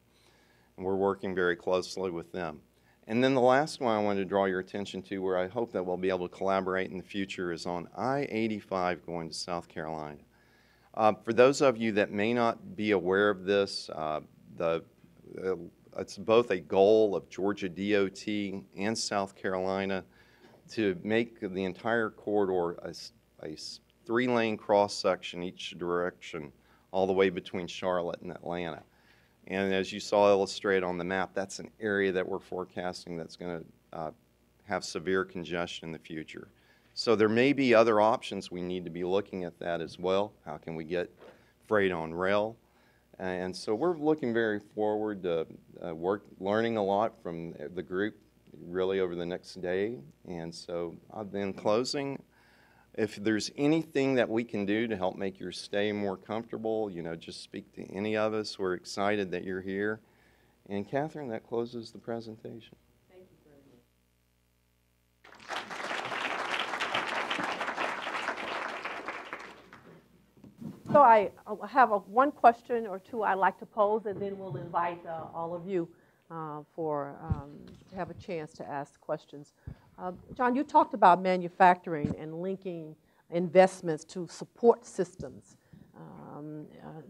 And we're working very closely with them. And then the last one I wanted to draw your attention to, where I hope that we'll be able to collaborate in the future, is on I-85 going to South Carolina. For those of you that may not be aware of this, it's both a goal of Georgia DOT and South Carolina to make the entire corridor a three-lane cross-section each direction all the way between Charlotte and Atlanta. And as you saw illustrated on the map, that's an area that we're forecasting that's going to have severe congestion in the future. So there may be other options. We need to be looking at that as well. How can we get freight on rail? And so we're looking very forward to learning a lot from the group really over the next day. And so in closing, if there's anything that we can do to help make your stay more comfortable, just speak to any of us. We're excited that you're here. And Catherine, that closes the presentation. Thank you very much. So I have one question or two I'd like to pose, and then we'll invite all of you to have a chance to ask questions. John, you talked about manufacturing and linking investments to support systems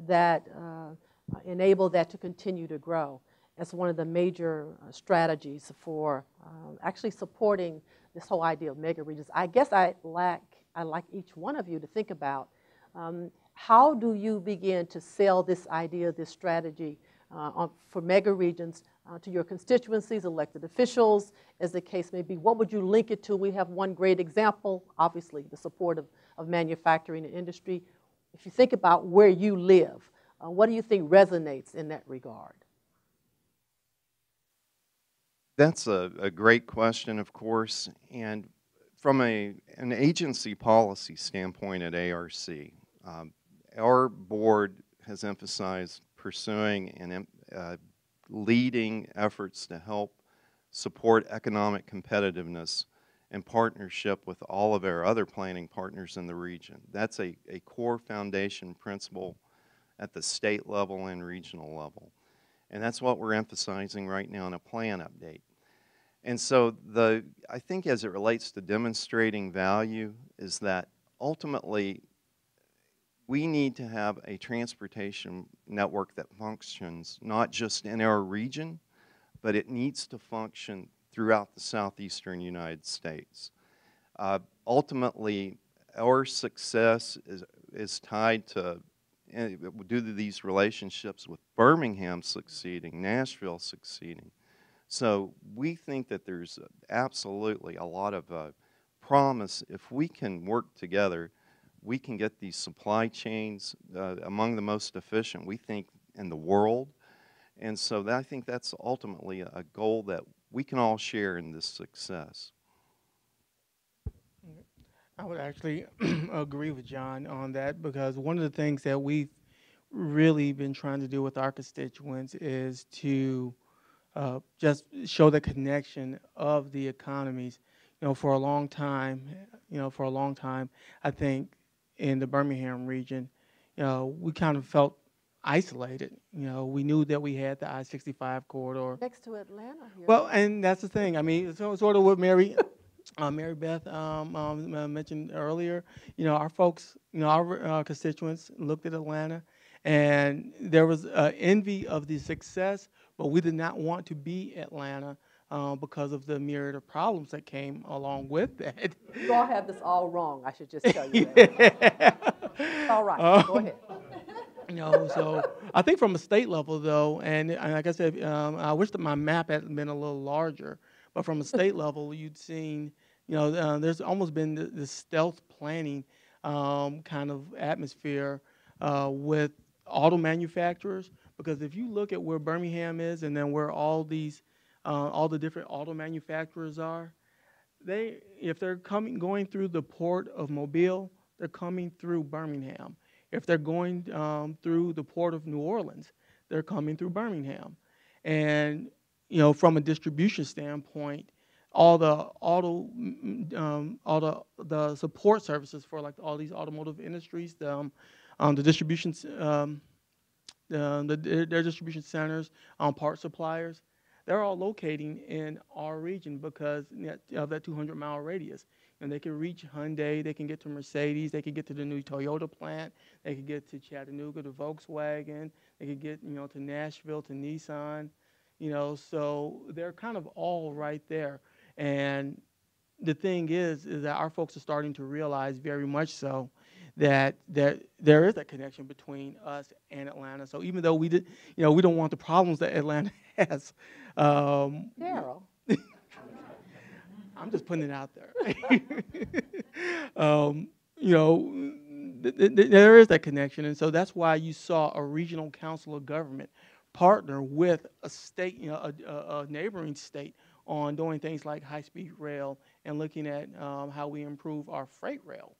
that enable that to continue to grow as one of the major strategies for actually supporting this whole idea of mega regions. I guess I'd like each one of you to think about how do you begin to sell this idea, this strategy for mega regions to your constituencies, elected officials, as the case may be? What would you link it to? We have one great example, obviously, the support of manufacturing and industry. If you think about where you live, what do you think resonates in that regard? That's a great question, of course. And from an agency policy standpoint at ARC, our board has emphasized pursuing and leading efforts to help support economic competitiveness in partnership with all of our other planning partners in the region. That's a core foundation principle at the state level and regional level. And that's what we're emphasizing right now in a plan update. And so I think as it relates to demonstrating value is that ultimately we need to have a transportation network that functions not just in our region, but it needs to function throughout the southeastern United States. Ultimately, our success is tied to, due to these relationships with Birmingham succeeding, Nashville succeeding. So we think that there's absolutely a lot of promise if we can work together, we can get these supply chains among the most efficient, we think, in the world. And so I think that's ultimately a goal that we can all share in this success. I would actually agree with John on that, because one of the things that we've really been trying to do with our constituents is to just show the connection of the economies. For a long time, I think in the Birmingham region, we kind of felt isolated. We knew that we had the I-65 corridor. Next to Atlanta here. Well, and that's the thing. I mean, sort of what Mary Beth mentioned earlier. Our folks, our constituents looked at Atlanta, and there was envy of the success, but we did not want to be Atlanta because of the myriad of problems that came along with that. You all have this all wrong, I should just tell you that. All right, go ahead. So I think from a state level, though, and like I said, I wish that my map had been a little larger, but from a state level, you'd seen, there's almost been this stealth planning kind of atmosphere with auto manufacturers, because if you look at where Birmingham is and then where all the different auto manufacturers are, if they're going through the port of Mobile, they're coming through Birmingham. If they're going through the port of New Orleans, they're coming through Birmingham. And from a distribution standpoint, all the support services for like all these automotive industries, the distribution, their distribution centers, part suppliers, they're all locating in our region because of that 200-mile radius. And they can reach Hyundai, they can get to Mercedes, they can get to the new Toyota plant, they can get to Chattanooga, to Volkswagen, they can get to Nashville, to Nissan, so they're kind of all right there. And the thing is that our folks are starting to realize very much so that there is that connection between us and Atlanta. So even though we don't want the problems that Atlanta has. Darrel. I'm just putting it out there. There is that connection, and so that's why you saw a regional council of government partner with a state, a neighboring state, on doing things like high-speed rail and looking at how we improve our freight rail.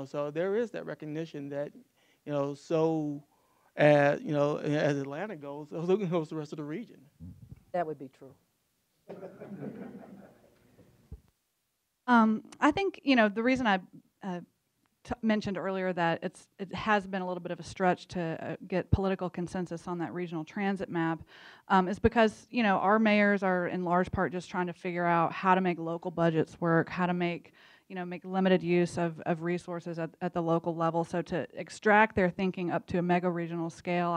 So there is that recognition that, so as Atlanta goes, so goes the rest of the region. That would be true. I think, the reason I mentioned earlier that it has been a little bit of a stretch to get political consensus on that regional transit map is because, our mayors are in large part just trying to figure out how to make local budgets work, how to make limited use of resources at the local level. So to extract their thinking up to a mega regional scale,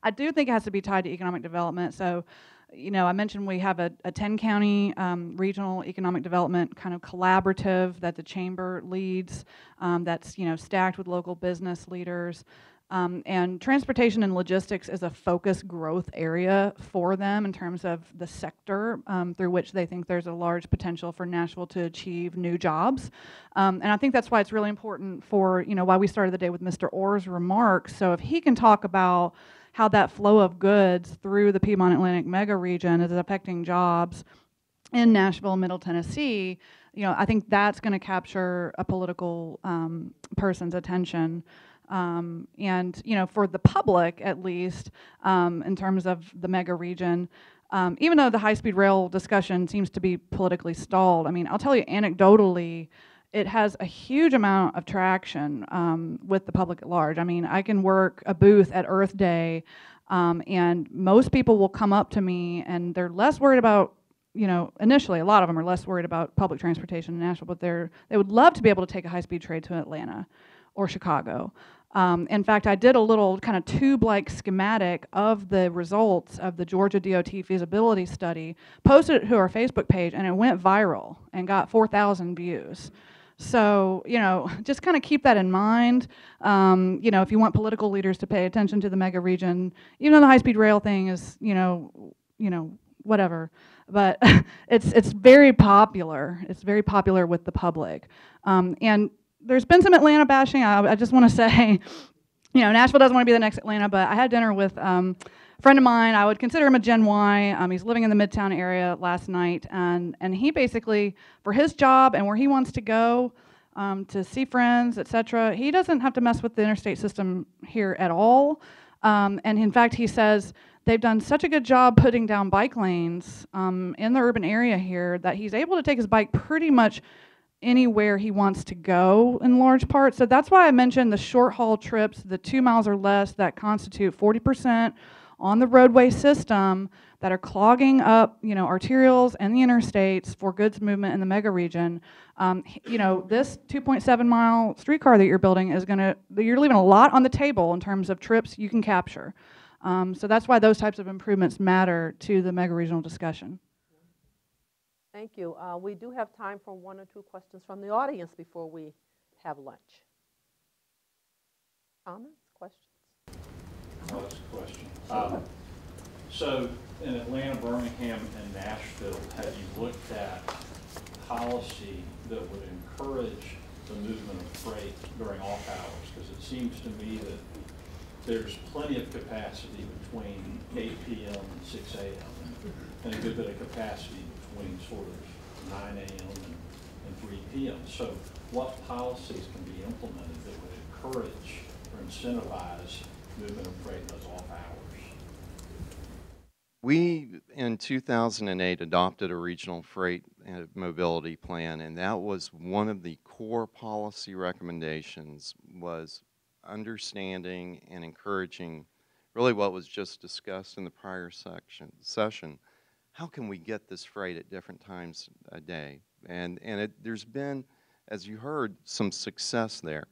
I do think it has to be tied to economic development. So, I mentioned we have a 10-county regional economic development kind of collaborative that the chamber leads, that's, stacked with local business leaders. And transportation and logistics is a focus growth area for them in terms of the sector through which they think there's a large potential for Nashville to achieve new jobs. And I think that's why it's really important for, why we started the day with Mr. Orr's remarks. So if he can talk about how that flow of goods through the Piedmont Atlantic Megaregion is affecting jobs in Nashville, Middle Tennessee, I think that's going to capture a political person's attention. And, for the public, at least, in terms of the mega region, even though the high-speed rail discussion seems to be politically stalled, I'll tell you anecdotally, it has a huge amount of traction with the public at large. I can work a booth at Earth Day, and most people will come up to me, and they're less worried about, initially, a lot of them are less worried about public transportation in Nashville, but they would love to be able to take a high-speed train to Atlanta or Chicago. In fact, I did a little kind of tube-like schematic of the results of the Georgia DOT feasibility study, posted it to our Facebook page, and it went viral and got 4,000 views. So, just kind of keep that in mind. If you want political leaders to pay attention to the mega region, even though the high-speed rail thing is, whatever. But it's very popular. It's very popular with the public. And there's been some Atlanta bashing. I just want to say, you know, Nashville doesn't want to be the next Atlanta, but I had dinner with a friend of mine. I would consider him a Gen Y. He's living in the Midtown area last night, and he basically, for his job and where he wants to go, to see friends, etc., he doesn't have to mess with the interstate system here at all. And in fact, he says they've done such a good job putting down bike lanes in the urban area here that he's able to take his bike pretty much anywhere he wants to go in large part. So that's why I mentioned the short haul trips, the 2 miles or less, that constitute 40% on the roadway system that are clogging up, you know, arterials and the interstates for goods movement in the mega region. You know, this 2.7 mile streetcar that you're building is you're leaving a lot on the table in terms of trips you can capture. So that's why those types of improvements matter to the mega regional discussion. Thank you. We do have time for 1 or 2 questions from the audience before we have lunch. Comments, questions? I'll ask a question. So in Atlanta, Birmingham, and Nashville, have you looked at policy that would encourage the movement of freight during off hours? Because it seems to me that there's plenty of capacity between 8 p.m. and 6 a.m. and a good bit of capacity between sort of 9 a.m. and 3 p.m. So what policies can be implemented that would encourage or incentivize movement of freight in those off hours? We, in 2008, adopted a regional freight mobility plan, and that was one of the core policy recommendations, was understanding and encouraging really what was just discussed in the prior session. How can we get this freight at different times a day? And there's been, as you heard, some success there.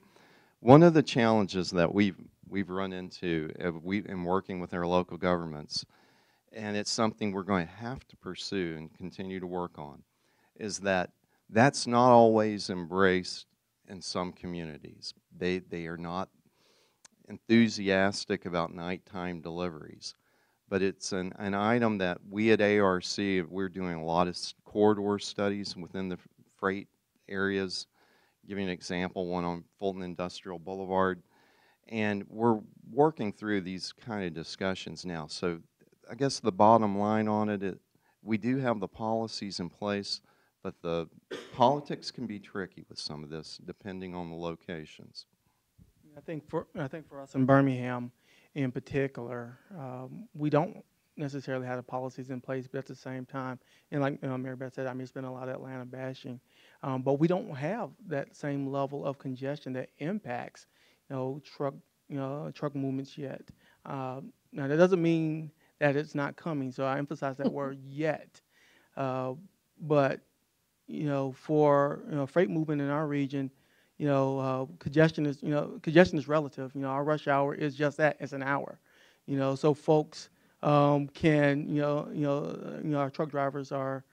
One of the challenges that we've run into in working with our local governments, and it's something we're going to have to pursue and continue to work on, is that that's not always embraced in some communities. They are not enthusiastic about nighttime deliveries. But it's an item that we at ARC, we're doing a lot of corridor studies within the freight areas. Giving an example, one on Fulton Industrial Boulevard. And we're working through these kind of discussions now. So I guess the bottom line on it, we do have the policies in place, but the politics can be tricky with some of this depending on the locations. I think for us in Birmingham, in particular, we don't necessarily have the policies in place, but at the same time, and like Mary Beth said, I mean, it's been a lot of Atlanta bashing, but we don't have that same level of congestion that impacts, truck movements yet. Now that doesn't mean that it's not coming, so I emphasize that word yet. But for freight movement in our region, congestion is relative. Our rush hour is just that; it's an hour. So folks can, our truck drivers are,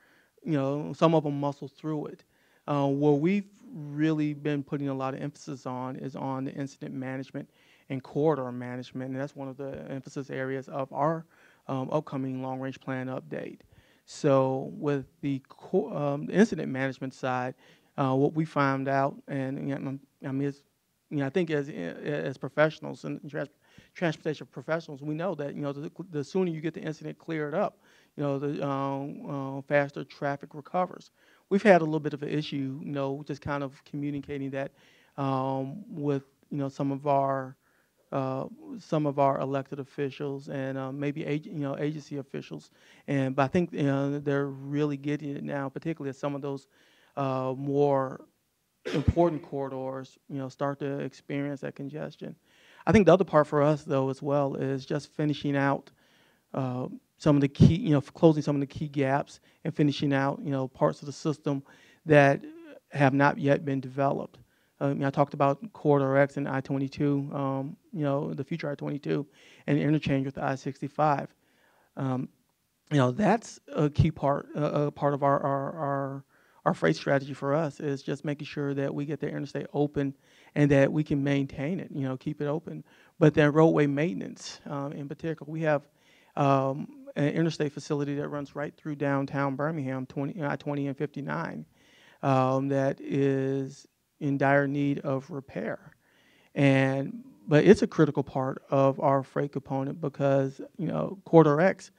some of them muscle through it. Where we've really been putting a lot of emphasis on is on the incident management and corridor management, and that's one of the emphasis areas of our upcoming long-range plan update. So with the incident management side, what we found out, and I mean, I think as professionals and transportation professionals, we know that the sooner you get the incident cleared up, the faster traffic recovers. We've had a little bit of an issue, just kind of communicating that with some of our elected officials and maybe agency officials, but I think they're really getting it now, particularly as some of those more important corridors start to experience that congestion. I think the other part for us though as well is just finishing out some of the key, closing some of the key gaps and finishing out parts of the system that have not yet been developed. I talked about Corridor X and I-22, the future I-22, and the interchange with the I-65. That's a key part of our freight strategy for us, is just making sure that we get the interstate open and that we can maintain it, keep it open. But then roadway maintenance, in particular, we have an interstate facility that runs right through downtown Birmingham, I-20 and 59, that is in dire need of repair. But it's a critical part of our freight component because, Corridor X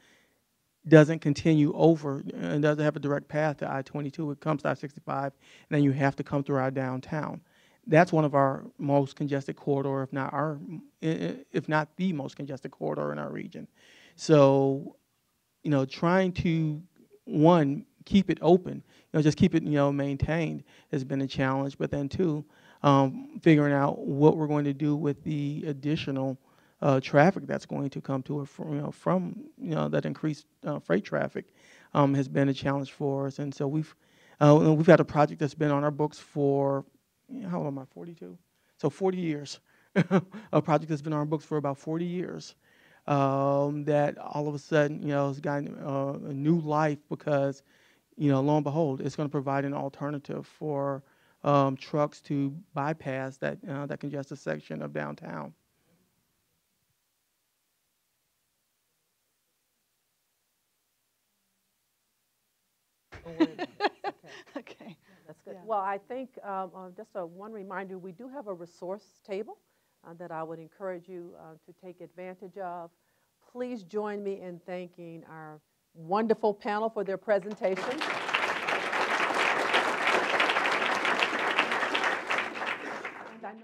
doesn't continue over and doesn't have a direct path to I-22. It comes to I-65, and then you have to come through our downtown. That's one of our most congested corridor, if not the most congested corridor in our region. So, trying to, one, keep it open, just keep it, maintained has been a challenge. But then two, figuring out what we're going to do with the additional traffic that's going to come to it from that increased freight traffic has been a challenge for us. And so we've had a project that's been on our books for, how old am I, 42? So 40 years. A project that's been on our books for about 40 years. That all of a sudden, has gotten a new life because, lo and behold, it's going to provide an alternative for trucks to bypass that congested section of downtown. Okay. That's good. Yeah. Well, I think just one reminder, we do have a resource table that I would encourage you to take advantage of. Please join me in thanking our wonderful panel for their presentation.